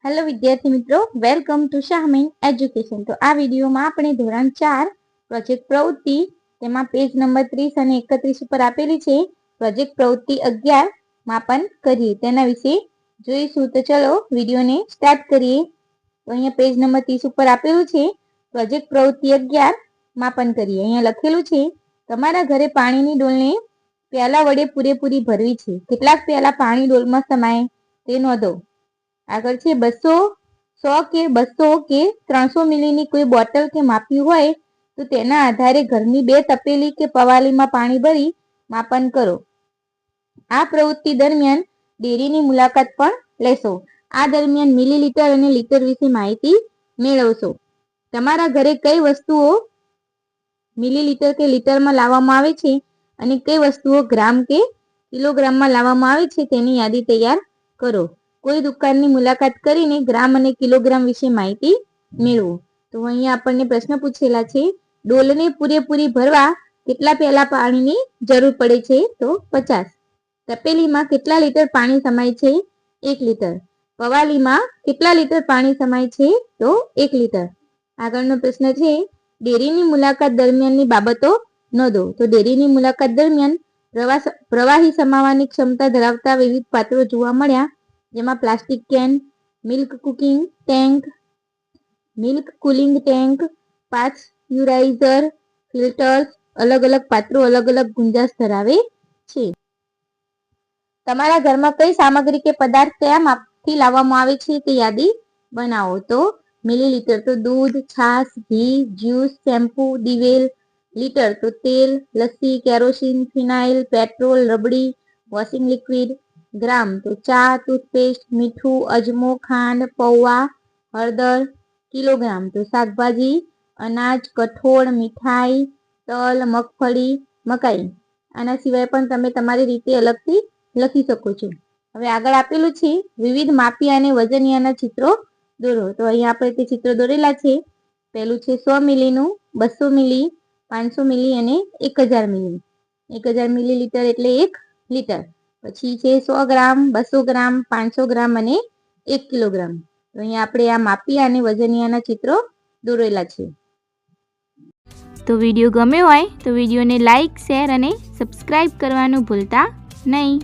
Hello विद्यार्थी मित्रों, welcome to शाहमीन education. तो आ वीडियो में આપણે ધોરણ 4 પ્રોજેક્ટ પ્રવૃત્તિ તેમાં પેજ નંબર 30 અને 31 ઉપર આપેલી છે પ્રોજેક્ટ પ્રવૃત્તિ 11 માપન કરીએ તેના વિશે જોઈશું। તો ચલો વિડિયોને સ્ટાર્ટ કરીએ। તો અહીંયા પેજ નંબર 30 ઉપર આપેલું છે પ્રોજેક્ટ પ્રવૃત્તિ 11 માપન કરીએ। અહીંયા લખેલું છે તમારા ઘરે પાણીની ડોલને પ્યાલા વડે પૂરેપૂરી ભરવી છે। કેટલાક પ્યાલા પાણી ડોલમાં સમાય તે નોંધો। આગળ છે 200, 100 કે 200 કે 300 મિલીની કોઈ બોટલ કે માપ્યું હોય તો તેના આધારે ઘરની 2 તપેલી કે પવાલીમાં પાણી ભરી માપન કરો। આ પ્રવૃત્તિ દરમિયાન ડેરીની મુલાકાત પણ લેશો। આ દરમિયાન મિલીલીટર અને લીટર વિશે માહિતી મેળવશો। તમારા ઘરે કઈ વસ્તુઓ મિલીલીટર કે લીટરમાં લાવવામાં આવે છે અને કઈ વસ્તુઓ ગ્રામ કે કિલોગ્રામમાં લાવવામાં આવે છે તેની યાદી તૈયાર કરો। કોઈ દુકાનની મુલાકાત કરીને ગ્રામ અને કિલોગ્રામ વિશે માહિતી મેળવો। તો અહીંયા આપણને પ્રશ્ન પૂછેલા છે ડોલને પૂરેપૂરી ભરવા કેટલા પ્યાલા પાણીની જરૂર પડે છે? તો 50। તપેલીમાં કેટલા લીટર પાણી સમાય છે? 1 લીટર। પવાલીમાં કેટલા લીટર પાણી સમાય છે? તો 1 લીટર। આગળનો પ્રશ્ન છે ડેરીની મુલાકાત દરમિયાનની બાબતો નોંધો। તો ડેરીની મુલાકાત દરમિયાન પ્રવાહી સમાવવાની ક્ષમતા ધરાવતા વિવિધ પાત્રો જોવા મળ્યા, જેમાં plastic can, milk cooling tank, pasteuriser, filters, અલગ અલગ પાત્રો અલગ અલગ ગુંજાશ ધરાવે છે। તમારા ઘરમાં કઈ સામગ્રી કે પદાર્થ કયા માપથી લાવવામાં આવે છે તે યાદી બનાવો। તો મિલીલીટર તો દૂધ, છાશ, ઘી, જ્યુસ, શેમ્પુ, દિવેલ। લીટર તો તેલ, લસ્સી, કેરોસીન, ફિનાઇલ, પેટ્રોલ, રબડી, વોશિંગ લિક્વિડ। ગ્રામ તો ચા, ટૂથપેસ્ટ, મીઠું, અજમો, ખાંડ, પૌવા, હળદર। કિલોગ્રામ તો શાકભાજી, અનાજ, કઠોળ, મીઠાઈ, તલ, મગફળી, મકાઈ। આના સિવાય પણ તમે તમારી રીતે અલગથી લખી શકો છો। હવે આગળ આપેલું છે વિવિધ માપિયા અને વજનિયાના ચિત્રો દોરો। તો અહીંયા આપણે તે ચિત્રો દોરેલા છે। પહેલું છે 100 મિલીનું, 200 મિલી, 500 મિલી અને 1000 મિલી। 1000 મિલીલીટર એટલે 1 લીટર। પછી છે 100 ગ્રામ, 200 ગ્રામ, 500 ગ્રામ અને 1 કિલોગ્રામ। તો અહીંયા આપણે આ માપિયા અને વજનિયાના ચિત્રો દોરેલા છે। તો વિડીયો ગમ્યો હોય તો વિડીયોને લાઈક, શેર અને સબસ્ક્રાઇબ કરવાનું ભૂલતા નહીં।